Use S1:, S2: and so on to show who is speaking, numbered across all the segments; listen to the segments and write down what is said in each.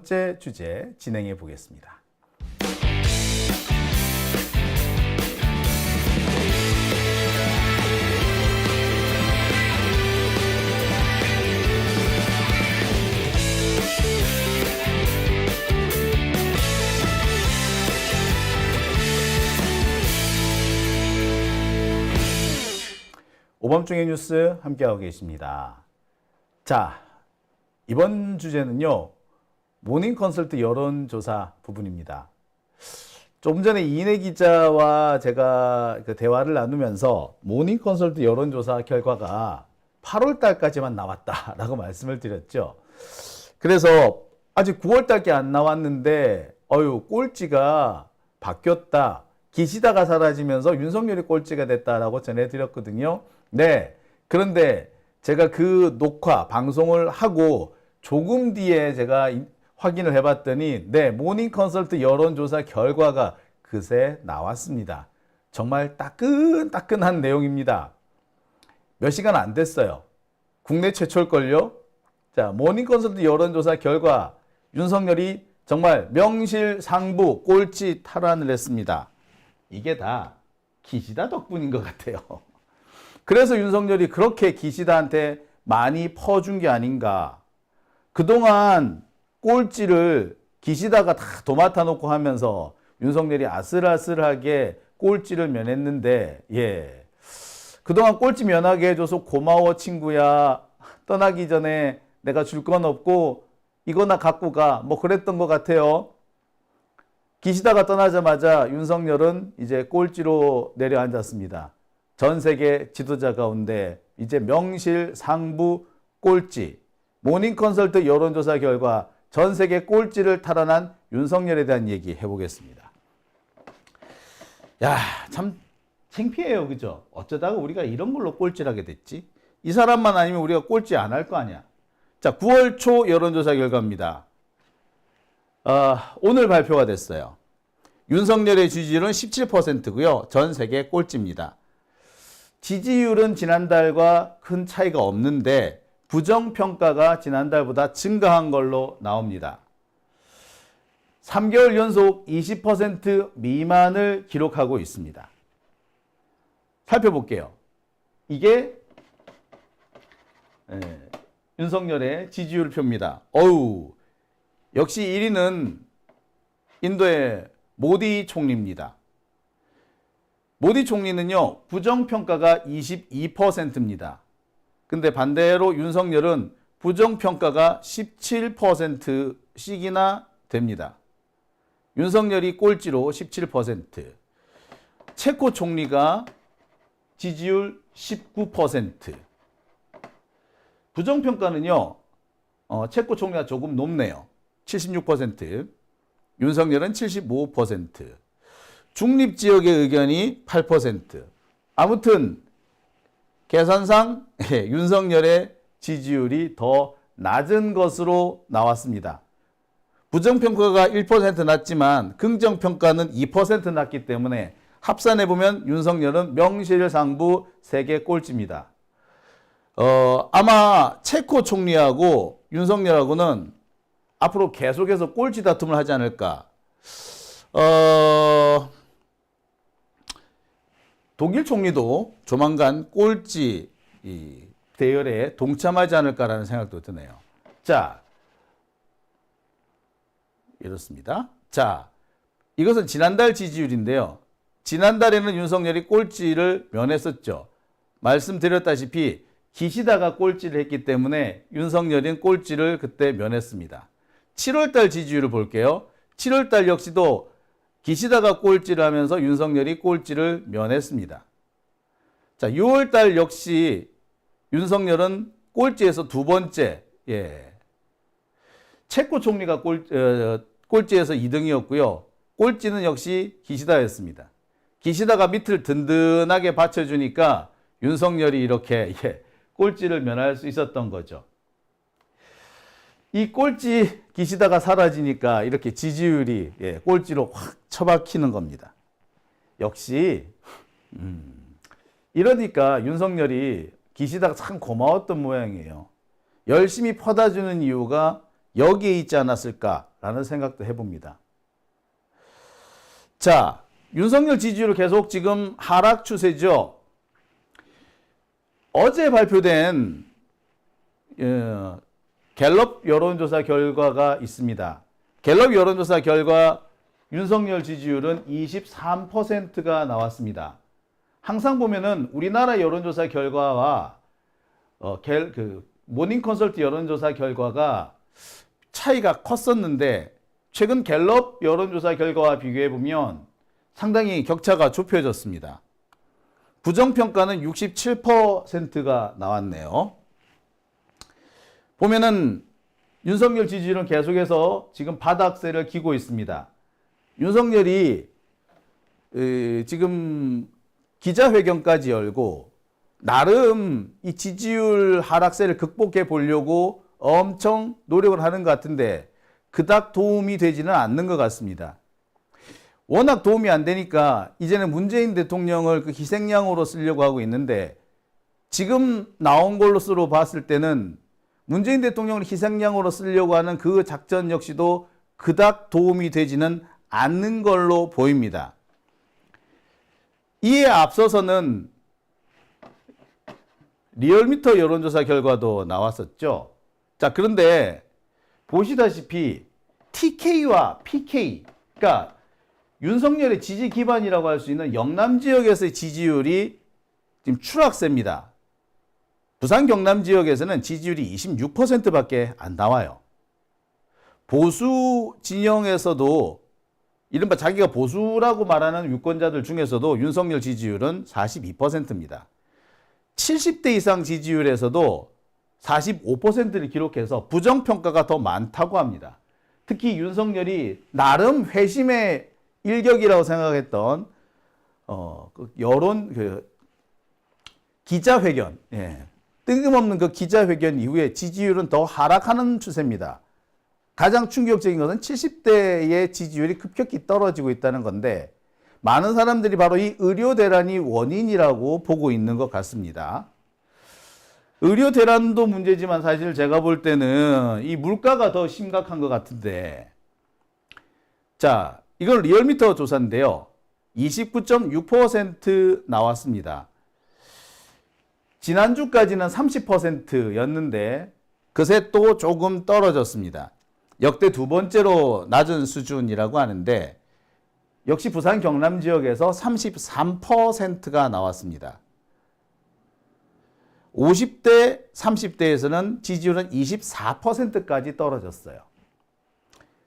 S1: 번째 주제 진행해 보겠습니다. 오밤중의 뉴스 함께하고 계십니다. 자, 이번 주제는요, 모닝 컨설트 여론조사 부분입니다. 좀 전에 이인혜 기자와 제가 그 대화를 나누면서 모닝 컨설트 여론조사 결과가 8월 달까지만 나왔다라고 말씀을 드렸죠. 그래서 아직 9월 달께 안 나왔는데 꼴찌가 바뀌었다. 기시다가 사라지면서 윤석열이 꼴찌가 됐다라고 전해드렸거든요. 네. 그런데 제가 그 녹화, 방송을 하고 조금 뒤에 제가 확인을 해봤더니 네, 모닝 컨설트 여론조사 결과가 그새 나왔습니다. 정말 따끈따끈한 내용입니다. 몇 시간 안 됐어요. 국내 최초일걸요? 자, 모닝 컨설트 여론조사 결과 윤석열이 정말 명실상부 꼴찌 탈환을 했습니다. 이게 다 기시다 덕분인 것 같아요. 그래서 윤석열이 그렇게 기시다한테 많이 퍼준 게 아닌가. 그동안 꼴찌를 기시다가 다 도맡아 놓고 하면서 윤석열이 아슬아슬하게 꼴찌를 면했는데, 예. 그동안 꼴찌 면하게 해줘서 고마워 친구야. 떠나기 전에 내가 줄 건 없고 이거나 갖고 가. 뭐 그랬던 것 같아요. 기시다가 떠나자마자 윤석열은 이제 꼴찌로 내려앉았습니다. 전 세계 지도자 가운데 이제 명실상부 꼴찌. 모닝 컨설트 여론조사 결과 전 세계 꼴찌를 탈환한 윤석열에 대한 얘기 해보겠습니다. 야, 참 창피해요. 그죠? 어쩌다가 우리가 이런 걸로 꼴찌를 하게 됐지? 이 사람만 아니면 우리가 꼴찌 안 할 거 아니야. 자, 9월 초 여론조사 결과입니다. 오늘 발표가 됐어요. 윤석열의 지지율은 17%고요. 전 세계 꼴찌입니다. 지지율은 지난달과 큰 차이가 없는데 부정평가가 지난달보다 증가한 걸로 나옵니다. 3개월 연속 20% 미만을 기록하고 있습니다. 살펴볼게요. 이게 윤석열의 지지율표입니다. 역시 1위는 인도의 모디 총리입니다. 모디 총리는요, 부정평가가 22%입니다. 근데 반대로 윤석열은 부정평가가 17%씩이나 됩니다. 윤석열이 꼴찌로 17%. 체코 총리가 지지율 19%. 부정평가는요, 체코 총리가 조금 높네요. 76%. 윤석열은 75%. 중립지역의 의견이 8%. 아무튼 계산상 윤석열의 지지율이 더 낮은 것으로 나왔습니다. 부정평가가 1% 낮지만 긍정평가는 2% 낮기 때문에 합산해보면 윤석열은 명실상부 세계 꼴찌입니다. 아마 체코 총리하고 윤석열하고는 앞으로 계속해서 꼴찌 다툼을 하지 않을까. 독일 총리도 조만간 꼴찌 대열에 동참하지 않을까라는 생각도 드네요. 자, 이렇습니다. 자, 이것은 지난달 지지율인데요. 지난달에는 윤석열이 꼴찌를 면했었죠. 말씀드렸다시피 기시다가 꼴찌를 했기 때문에 윤석열은 꼴찌를 그때 면했습니다. 7월달 지지율을 볼게요. 7월달 역시도 기시다가 꼴찌를 하면서 윤석열이 꼴찌를 면했습니다. 자, 6월달 역시 윤석열은 꼴찌에서 두 번째, 체코 총리가 꼴찌에서 2등이었고요. 꼴찌는 역시 기시다였습니다. 기시다가 밑을 든든하게 받쳐주니까 윤석열이 이렇게 꼴찌를 면할 수 있었던 거죠. 이 꼴찌 기시다가 사라지니까 이렇게 지지율이 꼴찌로 확 처박히는 겁니다. 역시 이러니까 윤석열이 기시다가 참 고마웠던 모양이에요. 열심히 퍼다 주는 이유가 여기에 있지 않았을까라는 생각도 해봅니다. 자, 윤석열 지지율 계속 지금 하락 추세죠. 어제 발표된 갤럽 여론조사 결과가 있습니다. 갤럽 여론조사 결과 윤석열 지지율은 23%가 나왔습니다. 항상 보면은 우리나라 여론조사 결과와 모닝 컨설트 여론조사 결과가 차이가 컸었는데 최근 갤럽 여론조사 결과와 비교해 보면 상당히 격차가 좁혀졌습니다. 부정평가는 67%가 나왔네요. 보면은 윤석열 지지율은 계속해서 지금 바닥세를 기고 있습니다. 윤석열이 지금 기자회견까지 열고 나름 이 지지율 하락세를 극복해 보려고 엄청 노력을 하는 것 같은데 그닥 도움이 되지는 않는 것 같습니다. 워낙 도움이 안 되니까 이제는 문재인 대통령을 그 희생양으로 쓰려고 하고 있는데 지금 나온 걸로서 봤을 때는 문재인 대통령을 희생양으로 쓰려고 하는 그 작전 역시도 그닥 도움이 되지는 않는 걸로 보입니다. 이에 앞서서는 리얼미터 여론조사 결과도 나왔었죠. 자, 그런데 보시다시피 TK와 PK, 그러니까 윤석열의 지지 기반이라고 할 수 있는 영남 지역에서의 지지율이 지금 추락세입니다. 부산 경남 지역에서는 지지율이 26%밖에 안 나와요. 보수 진영에서도 이른바 자기가 보수라고 말하는 유권자들 중에서도 윤석열 지지율은 42%입니다. 70대 이상 지지율에서도 45%를 기록해서 부정평가가 더 많다고 합니다. 특히 윤석열이 나름 회심의 일격이라고 생각했던 여론 기자회견, 뜬금없는 그 기자회견 이후에 지지율은 더 하락하는 추세입니다. 가장 충격적인 것은 70대의 지지율이 급격히 떨어지고 있다는 건데 많은 사람들이 바로 이 의료 대란이 원인이라고 보고 있는 것 같습니다. 의료 대란도 문제지만 사실 제가 볼 때는 이 물가가 더 심각한 것 같은데, 자, 이건 리얼미터 조사인데요. 29.6% 나왔습니다. 지난주까지는 30%였는데 그새 또 조금 떨어졌습니다. 역대 두 번째로 낮은 수준이라고 하는데 역시 부산 경남 지역에서 33%가 나왔습니다. 50대, 30대에서는 지지율은 24%까지 떨어졌어요.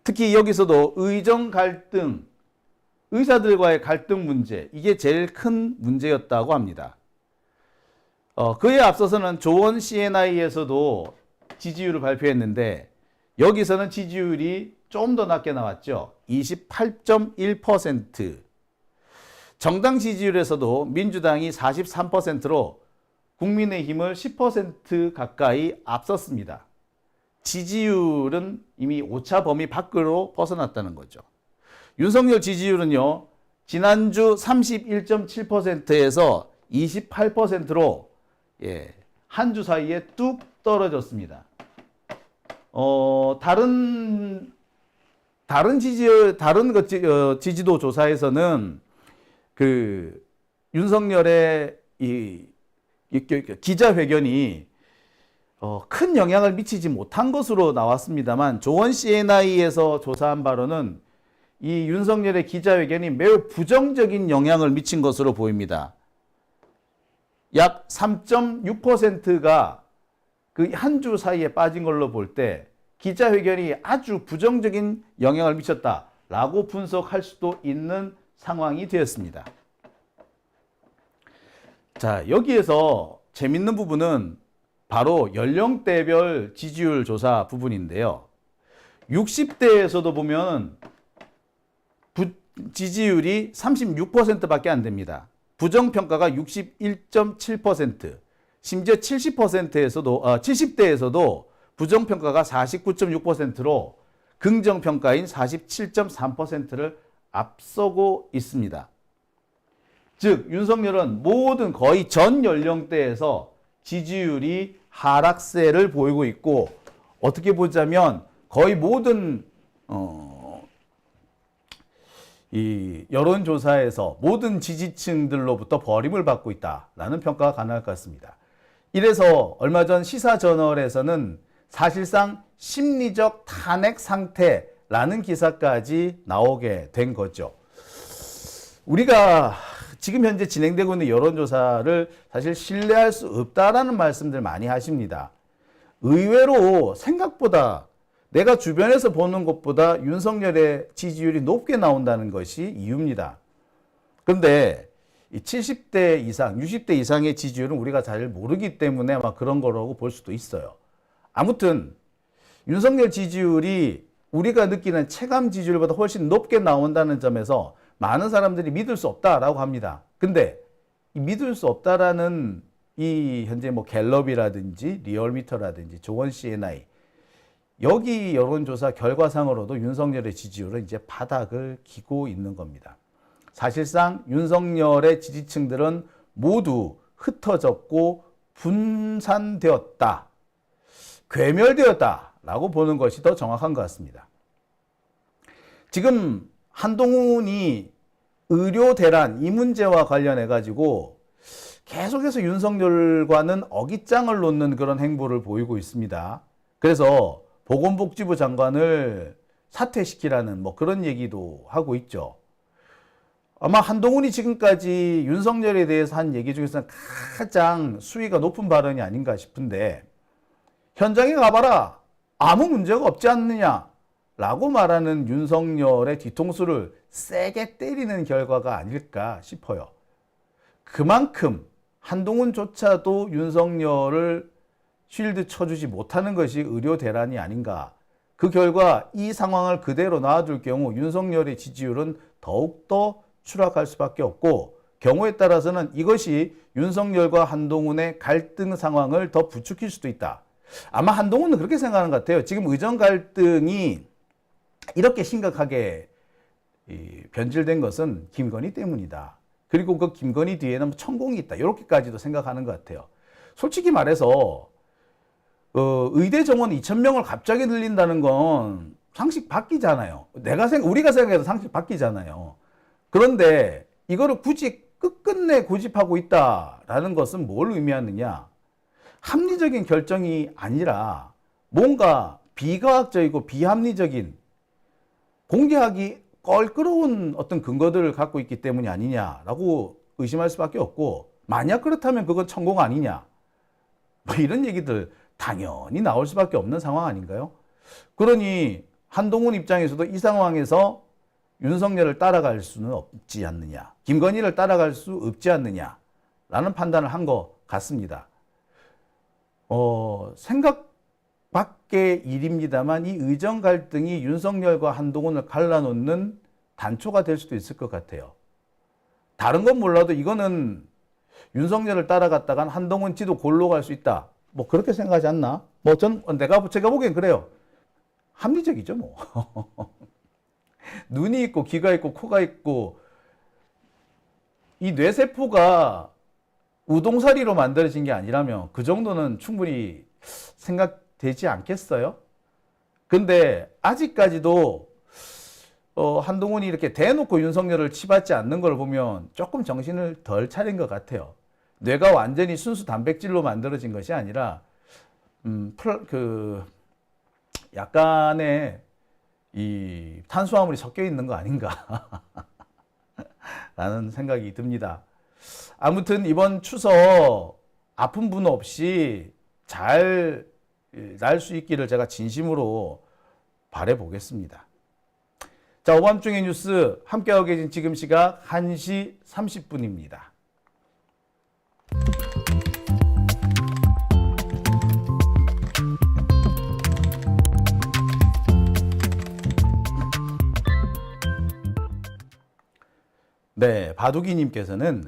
S1: 특히 여기서도 의정 갈등, 의사들과의 갈등 문제, 이게 제일 큰 문제였다고 합니다. 그에 앞서서는 조원 CNI에서도 지지율을 발표했는데 여기서는 지지율이 좀 더 낮게 나왔죠. 28.1%. 정당 지지율에서도 민주당이 43%로 국민의힘을 10% 가까이 앞섰습니다. 지지율은 이미 오차 범위 밖으로 벗어났다는 거죠. 윤석열 지지율은요, 지난주 31.7%에서 28%로 한 주 사이에 뚝 떨어졌습니다. 다른 지지도 조사에서는 그 윤석열의 이 기자회견이 큰 영향을 미치지 못한 것으로 나왔습니다만 조원 CNI에서 조사한 바로는 이 윤석열의 기자회견이 매우 부정적인 영향을 미친 것으로 보입니다. 약 3.6%가 그 한 주 사이에 빠진 걸로 볼 때 기자회견이 아주 부정적인 영향을 미쳤다라고 분석할 수도 있는 상황이 되었습니다. 자, 여기에서 재밌는 부분은 바로 연령대별 지지율 조사 부분인데요. 60대에서도 보면 지지율이 36%밖에 안 됩니다. 부정평가가 61.7%, 심지어 70대에서도 부정평가가 49.6%로 긍정평가인 47.3%를 앞서고 있습니다. 즉 윤석열은 모든 거의 전 연령대에서 지지율이 하락세를 보이고 있고 어떻게 보자면 거의 모든 이 여론조사에서 모든 지지층들로부터 버림을 받고 있다라는 평가가 가능할 것 같습니다. 이래서 얼마 전 시사저널에서는 사실상 심리적 탄핵 상태라는 기사까지 나오게 된 거죠. 우리가 지금 현재 진행되고 있는 여론조사를 사실 신뢰할 수 없다라는 말씀들 많이 하십니다. 의외로 생각보다 내가 주변에서 보는 것보다 윤석열의 지지율이 높게 나온다는 것이 이유입니다. 그런데 70대 이상, 60대 이상의 지지율은 우리가 잘 모르기 때문에 아마 그런 거라고 볼 수도 있어요. 아무튼 윤석열 지지율이 우리가 느끼는 체감 지지율보다 훨씬 높게 나온다는 점에서 많은 사람들이 믿을 수 없다라고 합니다. 근데 이 믿을 수 없다라는 이 현재 뭐 갤럽이라든지 리얼미터라든지 조원 CNI 여기 여론조사 결과상으로도 윤석열의 지지율은 이제 바닥을 기고 있는 겁니다. 사실상 윤석열의 지지층들은 모두 흩어졌고 분산되었다, 괴멸되었다라고 보는 것이 더 정확한 것 같습니다. 지금 한동훈이 의료 대란 이 문제와 관련해 가지고 계속해서 윤석열과는 어깃장을 놓는 그런 행보를 보이고 있습니다. 그래서 보건복지부 장관을 사퇴시키라는 뭐 그런 얘기도 하고 있죠. 아마 한동훈이 지금까지 윤석열에 대해서 한 얘기 중에서는 가장 수위가 높은 발언이 아닌가 싶은데, 현장에 가봐라, 아무 문제가 없지 않느냐라고 말하는 윤석열의 뒤통수를 세게 때리는 결과가 아닐까 싶어요. 그만큼 한동훈조차도 윤석열을 쉴드 쳐주지 못하는 것이 의료 대란이 아닌가. 그 결과 이 상황을 그대로 놔둘 경우 윤석열의 지지율은 더욱더 추락할 수밖에 없고, 경우에 따라서는 이것이 윤석열과 한동훈의 갈등 상황을 더 부추길 수도 있다. 아마 한동훈은 그렇게 생각하는 것 같아요. 지금 의정 갈등이 이렇게 심각하게 변질된 것은 김건희 때문이다. 그리고 그 김건희 뒤에는 천공이 있다. 이렇게까지도 생각하는 것 같아요. 솔직히 말해서 의대 정원 2,000명을 갑자기 늘린다는 건 상식 바뀌잖아요. 우리가 생각해도 상식 바뀌잖아요. 그런데 이거를 굳이 끝끝내 고집하고 있다라는 것은 뭘 의미하느냐? 합리적인 결정이 아니라 뭔가 비과학적이고 비합리적인, 공개하기 껄끄러운 어떤 근거들을 갖고 있기 때문이 아니냐라고 의심할 수밖에 없고, 만약 그렇다면 그건 천공 아니냐? 뭐 이런 얘기들 당연히 나올 수밖에 없는 상황 아닌가요? 그러니 한동훈 입장에서도 이 상황에서 윤석열을 따라갈 수는 없지 않느냐, 김건희를 따라갈 수 없지 않느냐라는 판단을 한 것 같습니다. 생각 밖의 일입니다만 이 의정 갈등이 윤석열과 한동훈을 갈라놓는 단초가 될 수도 있을 것 같아요. 다른 건 몰라도 이거는 윤석열을 따라갔다간 한동훈 지도 골로 갈 수 있다. 뭐 그렇게 생각하지 않나? 뭐 제가 보기엔 그래요. 합리적이죠, 뭐. 눈이 있고 귀가 있고 코가 있고 이 뇌세포가 우동사리로 만들어진 게 아니라면 그 정도는 충분히 생각되지 않겠어요? 근데 아직까지도 한동훈이 이렇게 대놓고 윤석열을 치받지 않는 걸 보면 조금 정신을 덜 차린 것 같아요. 뇌가 완전히 순수 단백질로 만들어진 것이 아니라 약간의 이 탄수화물이 섞여 있는 거 아닌가 라는 생각이 듭니다. 아무튼 이번 추석 아픈 분 없이 잘 날 수 있기를 제가 진심으로 바래 보겠습니다. 자, 오밤중의 뉴스 함께하고 계신 지금 시각 1시 30분입니다. 네, 바둑이님께서는